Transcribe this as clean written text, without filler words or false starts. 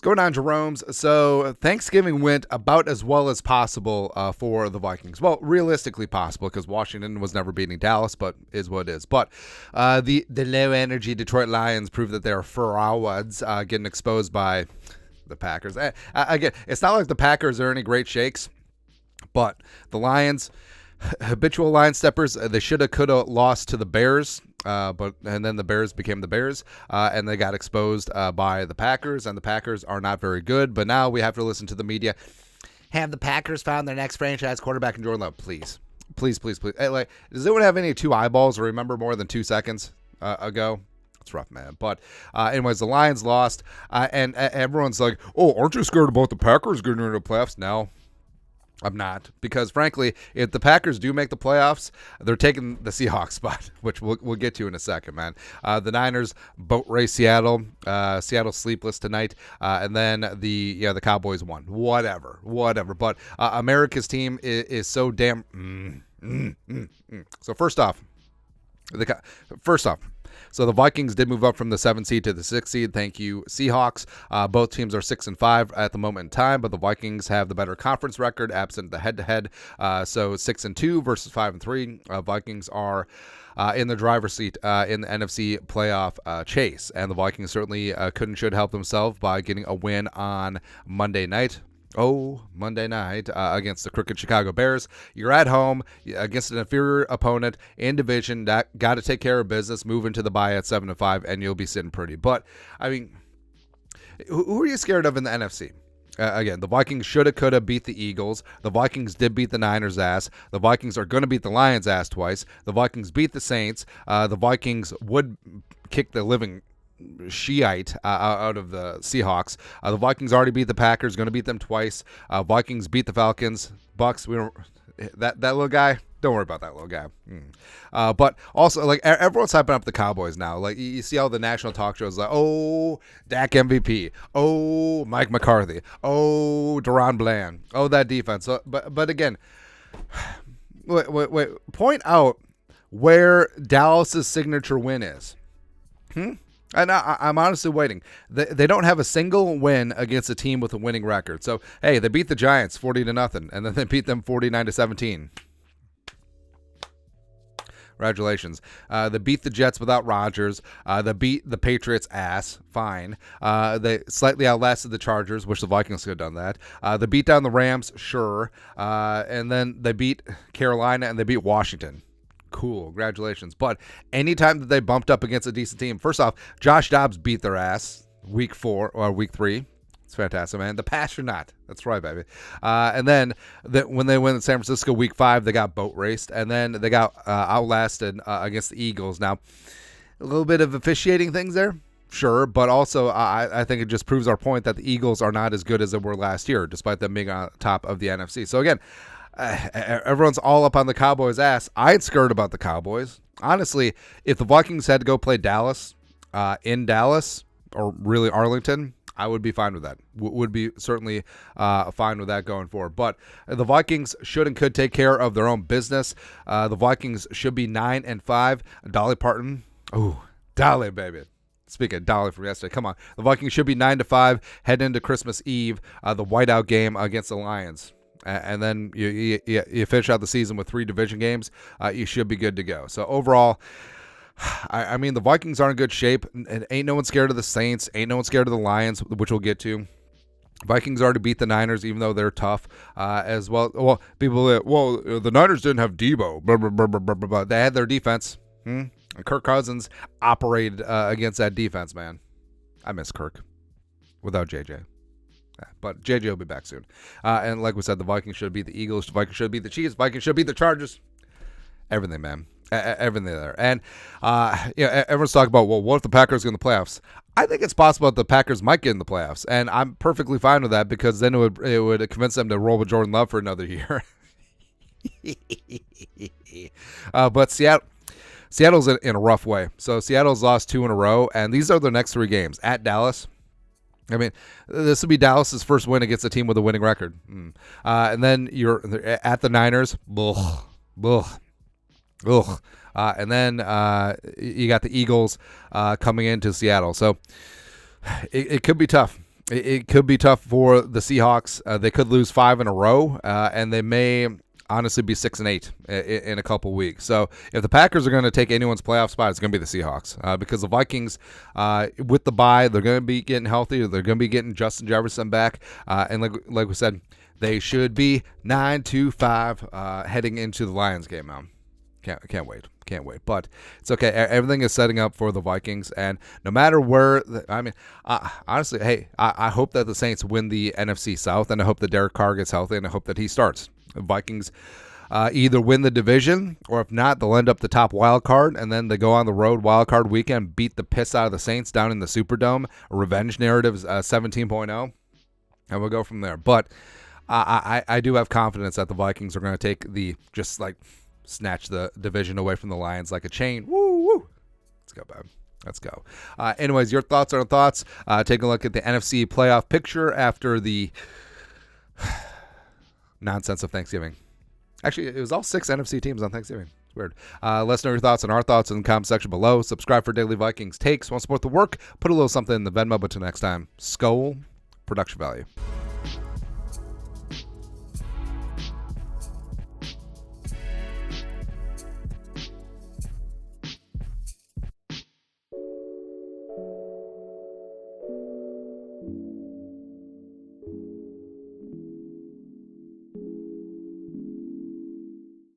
Going on, Jerome's. So Thanksgiving went about as well as possible for the Vikings. Well, realistically possible because Washington was never beating Dallas, but is what it is. But the low-energy Detroit Lions proved that they're frauds, getting exposed by the Packers. Again, it's not like the Packers are any great shakes, but the Lions, habitual line steppers, they shoulda, coulda lost to the Bears. And then the Bears became the Bears, and they got exposed by the Packers, and the Packers are not very good. But now we have to listen to the media. Have the Packers found their next franchise quarterback in Jordan Love? Please. Hey, does anyone have any two eyeballs or remember more than 2 seconds ago? It's rough, man. But anyways, the Lions lost, and everyone's like, "Oh, aren't you scared about the Packers getting into the playoffs?" No. I'm not, because frankly, if the Packers do make the playoffs, they're taking the Seahawks spot, which we'll get to in a second, man. The Niners boat race Seattle. Seattle sleepless tonight, and then the Cowboys won. Whatever. But America's team is so damn. So first off. So the Vikings did move up from the 7th seed to the 6th seed. Thank you, Seahawks. Both teams are 6-5 at the moment in time, but the Vikings have the better conference record, absent the head-to-head. So 6-2 versus 5-3. Vikings are in the driver's seat in the NFC Playoff chase, and the Vikings certainly should help themselves by getting a win on Monday night. Monday night against the crooked Chicago Bears. You're at home against an inferior opponent in division. That got to take care of business. Move into the bye at 7-5, and you'll be sitting pretty. But I mean, who are you scared of in the NFC? Again, the Vikings shoulda, coulda beat the Eagles. The Vikings did beat the Niners' ass. The Vikings are going to beat the Lions' ass twice. The Vikings beat the Saints. The Vikings would kick the living Shiite out of the Seahawks. The Vikings already beat the Packers, going to beat them twice. Vikings beat the Falcons. Bucks, we don't that little guy. Don't worry about that little guy. But also, like, everyone's hyping up the Cowboys now. Like, you see all the national talk shows, like, oh, Dak MVP, oh, Mike McCarthy, oh, Deron Bland, oh, that defense. So, but again, wait, point out where Dallas's signature win is. And I'm honestly waiting. They don't have a single win against a team with a winning record. So, hey, they beat the Giants 40-0, and then they beat them 49-17. Congratulations. They beat the Jets without Rodgers. They beat the Patriots' ass. Fine. They slightly outlasted the Chargers, which the Vikings could have done that. They beat down the Rams, sure. And then they beat Carolina, and they beat Washington. Cool, congratulations. But anytime that they bumped up against a decent team, first off, Josh Dobbs beat their ass week 3. It's fantastic, man. The pass or not. That's right, baby. And then when they went in San Francisco week 5, they got boat raced, and then they got outlasted against the Eagles. Now, a little bit of officiating things there. Sure, but also I think it just proves our point that the Eagles are not as good as they were last year, despite them being on top of the NFC. So again, everyone's all up on the Cowboys' ass. I ain't scared about the Cowboys. Honestly, if the Vikings had to go play Dallas in Dallas, or really Arlington, I would be fine with that. Would be certainly fine with that going forward. But the Vikings should and could take care of their own business. The Vikings should be 9-5. Dolly Parton. Oh, Dolly, baby. Speaking of Dolly from yesterday, come on. The Vikings should be 9-5, head into Christmas Eve, the whiteout game against the Lions. And then you finish out the season with 3 division games. You should be good to go. So overall, I mean, the Vikings are in good shape. And ain't no one scared of the Saints. Ain't no one scared of the Lions, which we'll get to. Vikings already beat the Niners, even though they're tough as well. Well, the Niners didn't have Debo. Blah, blah, blah, blah, blah, blah. They had their defense. And Kirk Cousins operated against that defense, man. I miss Kirk without JJ. But JJ will be back soon. And like we said, the Vikings should beat the Eagles. The Vikings should beat the Chiefs. The Vikings should beat the Chargers. Everything, man. Everything there. And everyone's talking about, well, what if the Packers get in the playoffs? I think it's possible that the Packers might get in the playoffs. And I'm perfectly fine with that, because then it would convince them to roll with Jordan Love for another year. But Seattle's in a rough way. So Seattle's lost 2 in a row, and these are their next 3 games. At Dallas. I mean, this would be Dallas's first win against a team with a winning record. And then you're at the Niners. And then you got the Eagles coming into Seattle. So it could be tough. It could be tough for the Seahawks. They could lose 5 in a row, and they may honestly be 6-8 in a couple weeks. So if the Packers are going to take anyone's playoff spot, it's going to be the Seahawks, because the Vikings, with the bye, they're going to be getting healthy. They're going to be getting Justin Jefferson back, and like we said, they should be 9-5 heading into the Lions game now. Can't wait. But it's okay. Everything is setting up for the Vikings, and no matter where, honestly, hey, I hope that the Saints win the NFC South, and I hope that Derek Carr gets healthy, and I hope that he starts. The Vikings either win the division, or if not, they'll end up the top wild card, and then they go on the road wild card weekend, beat the piss out of the Saints down in the Superdome. Revenge narratives 17.0, and we'll go from there. But I do have confidence that the Vikings are going to take snatch the division away from the Lions like a chain. Woo! Let's go, babe. Let's go. Anyways, your thoughts are thoughts. Take a look at the NFC playoff picture after the nonsense of Thanksgiving. Actually, it was all 6 NFC teams on Thanksgiving. It's weird. Let us know your thoughts and our thoughts in the comment section below. Subscribe for daily Vikings takes. Want to support the work? Put a little something in the Venmo. But till next time, Skol, production value.